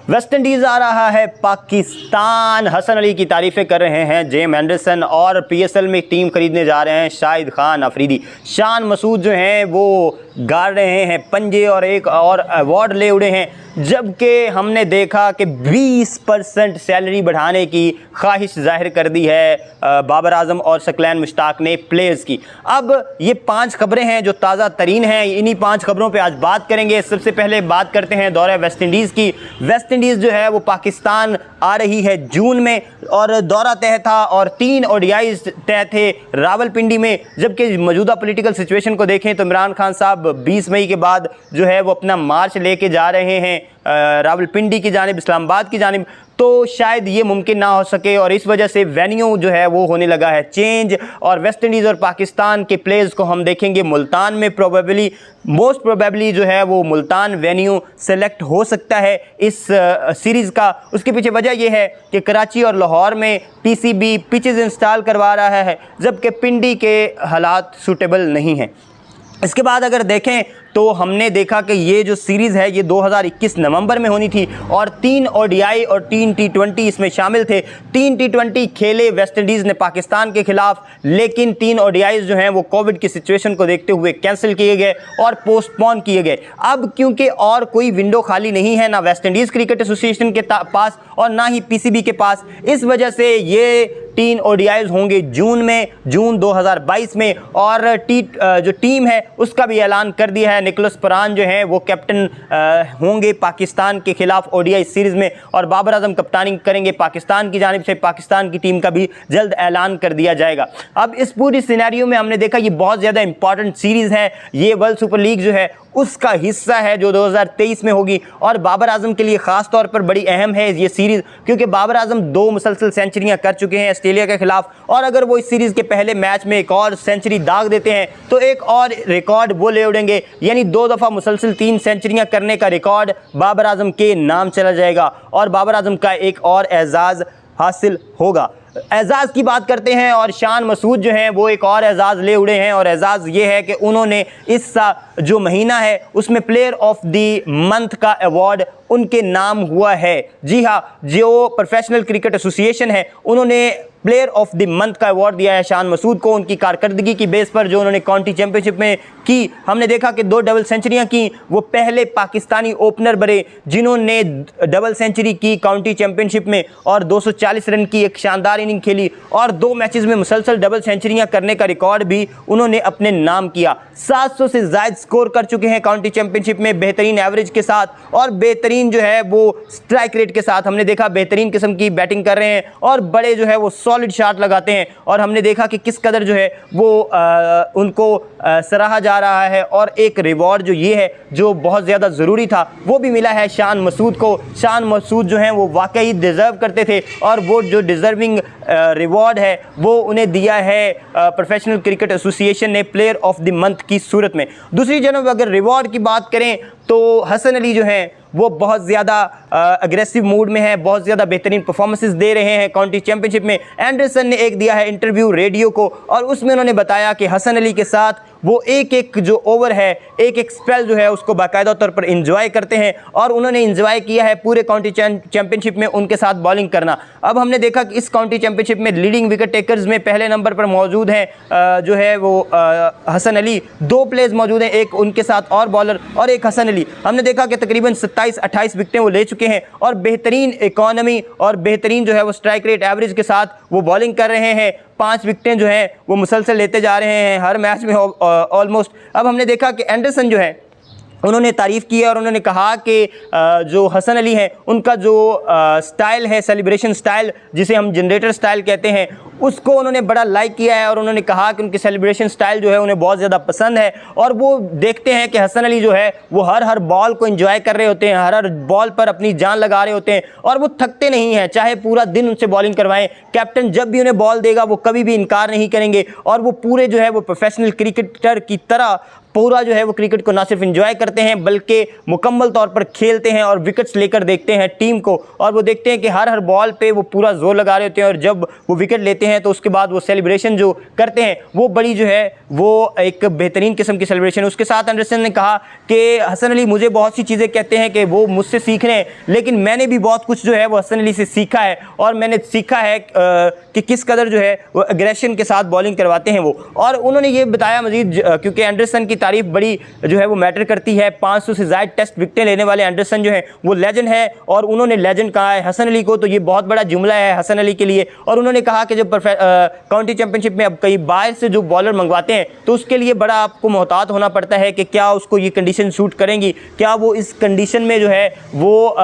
West Indies आ रहा है पाकिस्तान। हसन अली की तारीफ़ें कर रहे हैं जेम एंडरसन और पीएसएल में टीम खरीदने जा रहे हैं शाहिद खान अफरीदी। शान मसूद जो हैं वो गाड़ रहे हैं पंजे और एक और अवार्ड ले उड़े हैं, जबकि हमने देखा कि 20% सैलरी बढ़ाने की ख्वाहिश जाहिर कर दी है बाबर आजम और सकलैन मुश्ताक ने प्लेयर्स की। अब ये 5 खबरें हैं जो ताज़ा तरीन हैं, इन्हीं 5 खबरों पे आज बात करेंगे। सबसे पहले बात करते हैं दौरे वेस्ट इंडीज़ की। वेस्ट इंडीज़ जो है वो पाकिस्तान आ रही है जून में और दौरा तय था और 3 ओडीआईज तय थे रावलपिंडी में। जबकि मौजूदा पॉलिटिकल सिचुएशन को देखें तो इमरान खान साहब 20 मई के बाद जो है वो अपना मार्च लेके जा रहे हैं रावलपिंडी की जानिब, इस्लामाबाद की जानिब, तो शायद ये मुमकिन ना हो सके और इस वजह से वेन्यू जो है वो होने लगा है चेंज। और वेस्ट इंडीज़ और पाकिस्तान के प्लेयर्स को हम देखेंगे मुल्तान में, प्रोबेबली मोस्ट प्रोबेबली जो है वो मुल्तान वेन्यू सेलेक्ट हो सकता है इस सीरीज़ का। उसके पीछे वजह यह है कि कराची और लाहौर में पीसीबी पिचेस इंस्टॉल करवा रहा है, जबकि पिंडी के हालात सूटेबल नहीं हैं। इसके बाद अगर देखें तो हमने देखा कि ये जो सीरीज़ है ये 2021 नवंबर में होनी थी और 3 ओडीआई और 3 टी20 इसमें शामिल थे। 3 टी20 खेले वेस्ट इंडीज़ ने पाकिस्तान के खिलाफ, लेकिन 3 ओडीआईज जो हैं वो कोविड की सिचुएशन को देखते हुए कैंसिल किए गए और पोस्टपोन किए गए। अब क्योंकि और कोई विंडो खाली नहीं है ना वेस्ट इंडीज़ क्रिकेट एसोसिएशन के पास और ना ही पीसीबी के पास, इस वजह से ये 3 ओडीआईज होंगे जून में, जून 2022 में। और जो टीम है उसका भी ऐलान कर दिया है। निकोलस परान जो हैं वो कैप्टन होंगे पाकिस्तान के खिलाफ ओडीआई सीरीज़ में और बाबर आजम कप्तानी करेंगे पाकिस्तान की जानिब से। पाकिस्तान की टीम का भी जल्द ऐलान कर दिया जाएगा। अब इस पूरी सिनेरियो में हमने देखा ये बहुत ज़्यादा इंपॉर्टेंट सीरीज़ है। ये वर्ल्ड सुपर लीग जो है उसका हिस्सा है जो 2023 में होगी और बाबर आजम के लिए ख़ास तौर पर बड़ी अहम है ये सीरीज़, क्योंकि बाबर आजम 2 मुसलसल सेंचुरियां कर चुके हैं ऑस्ट्रेलिया के खिलाफ और अगर वो इस सीरीज़ के पहले मैच में एक और सेंचुरी दाग देते हैं तो एक और रिकॉर्ड वो ले उड़ेंगे, यानी 2 दफ़ा मुसलसल 3 सेंचुरियां करने का रिकॉर्ड बाबर आजम के नाम चला जाएगा और बाबर आजम का एक और एजाज़ हासिल होगा। एजाज़ की बात करते हैं और शान मसूद जो हैं वो एक और एजाज़ ले उड़े हैं और एजाज़ ये है कि उन्होंने इस जो महीना है उसमें प्लेयर ऑफ द मंथ का अवार्ड उनके नाम हुआ है। जी हाँ, जो प्रोफेशनल क्रिकेट एसोसिएशन है उन्होंने प्लेयर ऑफ द मंथ का अवार्ड दिया है शान मसूद को उनकी कारकर्दगी की बेस पर जो उन्होंने काउंटी चैंपियनशिप में की। हमने देखा कि 2 डबल सेंचुरियां की, वो पहले पाकिस्तानी ओपनर बने जिन्होंने डबल सेंचुरी की काउंटी चैंपियनशिप में और 240 रन की एक शानदार इनिंग खेली और 2 मैचेस में मुसलसल डबल सेंचुरियां करने का रिकॉर्ड भी उन्होंने अपने नाम किया। 700 से ज़ायद स्कोर कर चुके हैं काउंटी चैंपियनशिप में बेहतरीन एवरेज के साथ और बेहतरीन जो है वो स्ट्राइक रेट के साथ। हमने देखा बेहतरीन किस्म की बैटिंग कर रहे हैं और बड़े जो है वो सॉलिड शॉट लगाते हैं और हमने देखा कि किस कदर जो है वो उनको सराहा जा रहा है और एक रिवॉर्ड जो ये है जो बहुत ज़्यादा ज़रूरी था वो भी मिला है शान मसूद को। शान मसूद जो हैं वो वाकई डिज़र्व करते थे और वो जो डिज़र्विंग रिवॉर्ड है वो उन्हें दिया है प्रोफेशनल क्रिकेट एसोसिएशन ने प्लेयर ऑफ द मंथ की सूरत में। दूसरी जानब अगर रिवॉर्ड की बात करें तो हसन अली जो हैं वो बहुत ज़्यादा अग्रेसिव मूड में है, बहुत ज़्यादा बेहतरीन परफॉर्मेंसेस दे रहे हैं काउंटी चैंपियनशिप में। एंडरसन ने एक दिया है इंटरव्यू रेडियो को और उसमें उन्होंने बताया कि हसन अली के साथ वो एक जो ओवर है, एक स्पेल जो है उसको बाकायदा तौर पर इंजॉय करते हैं और उन्होंने इंजॉय किया है पूरे काउंटी चैंपियनशिप में उनके साथ बॉलिंग करना। अब हमने देखा कि इस काउंटी चैंपियनशिप में लीडिंग विकेट टेकर्स में पहले नंबर पर मौजूद हैं जो है वो हसन अली। 2 प्लेयर्स मौजूद हैं, एक उनके साथ और बॉलर और एक हसन अली। हमने देखा कि तकरीबन 27-28 विकेटें वो ले चुके हैं और बेहतरीन इकॉनमी और बेहतरीन जो है वो स्ट्राइक रेट एवरेज के साथ वो बॉलिंग कर रहे हैं। 5 विकेटें जो हैं वो मुसलसल लेते जा रहे हैं हर मैच में ऑलमोस्ट। अब हमने देखा कि एंडरसन जो है उन्होंने तारीफ़ की है और उन्होंने कहा कि जो हसन अली हैं उनका जो स्टाइल है, सेलिब्रेशन स्टाइल जिसे हम जनरेटर स्टाइल कहते हैं, उसको उन्होंने बड़ा लाइक किया है और उन्होंने कहा कि उनकी सेलिब्रेशन स्टाइल जो है उन्हें बहुत ज़्यादा पसंद है। और वो देखते हैं कि हसन अली जो है वो हर बॉल को एंजॉय कर रहे होते हैं, हर बॉल पर अपनी जान लगा रहे होते हैं और वो थकते नहीं हैं, चाहे पूरा दिन उनसे बॉलिंग करवाएं। कैप्टन जब भी उन्हें बॉल देगा वो कभी भी इनकार नहीं करेंगे और वो पूरे जो है वो प्रोफेशनल क्रिकेटर की तरह पूरा जो है वो क्रिकेट को ना सिर्फ एंजॉय करते हैं बल्कि मुकम्मल तौर पर खेलते हैं और विकेट्स लेकर देखते हैं टीम को, और वो देखते हैं कि हर बॉल पे वो पूरा जोर लगा रहे होते हैं, और जब वो विकेट लेते हैं तो उसके बाद वो सेलिब्रेशन जो करते हैं वो बड़ी जो है वो एक बेहतरीन किस्म की सेलिब्रेशन है। उसके साथ एंडरसन ने कहा कि हसन अली मुझे बहुत सी चीज़ें कहते हैं कि वो मुझसे सीख रहे हैं, लेकिन मैंने भी बहुत कुछ जो है वो हसन अली से सीखा है, और मैंने सीखा है कि किस कदर जो है वो एग्रेशन के साथ बॉलिंग करवाते हैं वो। और उन्होंने ये बताया मजीद, क्योंकि एंडरसन की तारीफ बड़ी जो है वो मैटर करती है, 500 से ज़्यादा टेस्ट विकेटें लेने वाले एंडरसन जो है वो लेजेंड है, और उन्होंने लेजेंड कहा है हसन अली को, तो ये बहुत बड़ा जुमला है हसन अली के लिए। और उन्होंने कहा कि जब काउंटी चैंपियनशिप में अब कई बाहर से जो बॉलर मंगवाते हैं तो उसके लिए बड़ा आपको मोहतात होना पड़ता है कि क्या उसको ये कंडीशन सूट करेंगी, क्या वो इस कंडीशन में जो है वो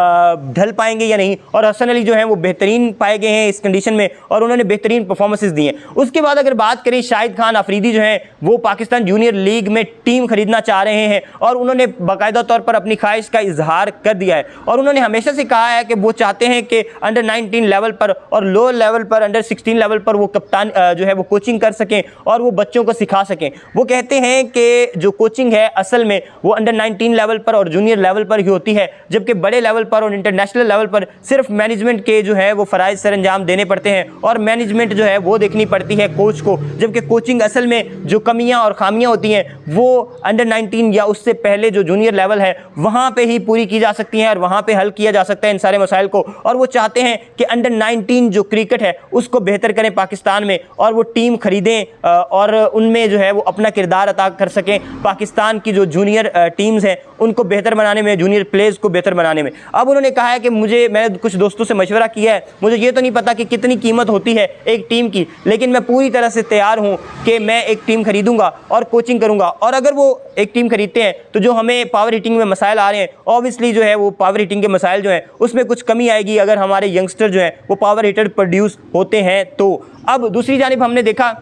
ढल पाएंगे या नहीं। और हसन अली जो है वो बेहतरीन पाए गए हैं इस कंडीशन में, और उन्होंने बेहतरीन परफॉर्मेंसेस दी हैं। उसके बाद अगर बात करें, शाहिद खान अफरीदी जो है वो पाकिस्तान जूनियर लीग में टीम खरीदना चाह रहे हैं, और उन्होंने बाकायदा तौर पर अपनी ख्वाहिश का इजहार कर दिया है। और उन्होंने हमेशा से कहा है कि वो चाहते हैं कि अंडर 19 लेवल पर और लो लेवल पर, अंडर 16 लेवल पर वो कप्तान जो है वो कोचिंग कर सकें और वो बच्चों को सिखा सकें। वो कहते हैं कि जो कोचिंग है असल में वो अंडर 19 लेवल पर और जूनियर लेवल पर ही होती है, जबकि बड़े लेवल पर और इंटरनेशनल लेवल पर सिर्फ मैनेजमेंट के जो है वो फ़राइज़ सर अंजाम देने पड़ते हैं, और मैनेजमेंट जो है वो देखनी पड़ती है कोच को, जबकि कोचिंग असल में जो कमियां और खामियां होती हैं वो अंडर 19 या उससे पहले जो जूनियर लेवल है वहाँ पे ही पूरी की जा सकती हैं, और वहाँ पे हल किया जा सकता है इन सारे मसाइल को। और वो चाहते हैं कि अंडर 19 जो क्रिकेट है उसको बेहतर करें पाकिस्तान में, और वो टीम खरीदें और उनमें जो है वो अपना किरदार अदा कर सकें, पाकिस्तान की जो जूनियर टीम्स हैं उनको बेहतर बनाने में, जूनियर प्लेयर्स को बेहतर बनाने में। अब उन्होंने कहा है कि मैंने कुछ दोस्तों से मशवरा किया है, मुझे ये तो नहीं पता कि कितनी कीमत होती है एक टीम की, लेकिन मैं पूरी तरह से तैयार हूँ कि मैं एक टीम खरीदूंगा और कोचिंग करूँगा। और अगर वो एक टीम खरीदते हैं तो जो हमें पावर हिटिंग में मसाइल आ रहे हैं, ऑब्वियसली जो है वो पावर हिटिंग के मसाइल जो हैं उसमें कुछ कमी आएगी अगर हमारे यंगस्टर जो हैं वो पावर हिटर प्रोड्यूस होते हैं तो। अब दूसरी जानिब हमने देखा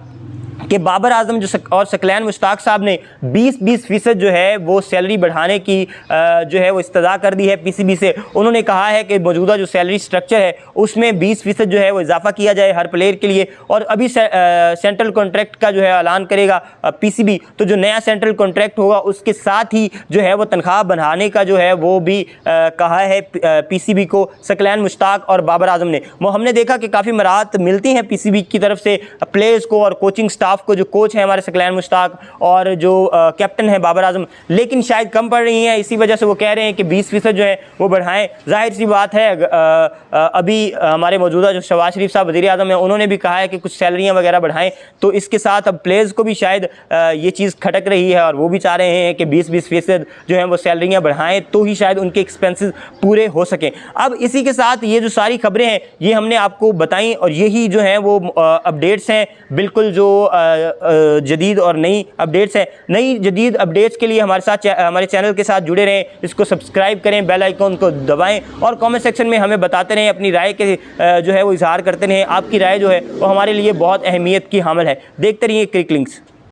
कि बाबर आजम और सकलैन मुश्ताक साहब ने 20% जो है वो सैलरी बढ़ाने की जो है वो इस्तदा कर दी है पीसीबी से। उन्होंने कहा है कि मौजूदा जो सैलरी स्ट्रक्चर है उसमें 20% जो है वो इजाफा किया जाए हर प्लेयर के लिए, और अभी सेंट्रल कॉन्ट्रैक्ट का जो है ऐलान करेगा पीसीबी, तो जो नया सेंट्रल कॉन्ट्रैक्ट होगा उसके साथ ही जो है वो तनख्वाह बढ़ाने का जो है वो भी कहा है पीसीबी को सकलैन मुश्ताक और बाबर आजम ने। वो हमने देखा कि काफ़ी मराहत मिलती हैं पीसीबी की तरफ से प्लेयर्स को और कोचिंग स्टाफ को, जो कोच है हमारे सकलैन मुश्ताक और जो कैप्टन है बाबर आजम, लेकिन शायद कम पड़ रही हैं। इसी वजह से वो कह रहे हैं कि 20% जो है वो बढ़ाएं। जाहिर सी बात है अभी हमारे मौजूदा जो शहबाज शरीफ साहब वज़ीर आज़म हैं उन्होंने भी कहा है कि कुछ सैलरियाँ वगैरह बढ़ाएं, तो इसके साथ अब प्लेयर्स को भी शायद ये चीज़ खटक रही है और वो भी चाह रहे हैं कि 20% जो है वो सैलरियाँ बढ़ाएं तो ही शायद उनके एक्सपेंसेस पूरे हो सकें। अब इसी के साथ ये जो सारी खबरें हैं ये हमने आपको बताई, और यही जो है वो अपडेट्स हैं बिल्कुल जो जदीद और नई अपडेट्स हैं। नई जदीद अपडेट्स के लिए हमारे चैनल के साथ जुड़े रहें, इसको सब्सक्राइब करें, बेल आइकन को दबाएं और कमेंट सेक्शन में हमें बताते रहें, अपनी राय के जो है वो इजहार करते रहें। आपकी राय जो है वो हमारे लिए बहुत अहमियत की हामिल है। देखते रहिए क्रिक लिंक्स।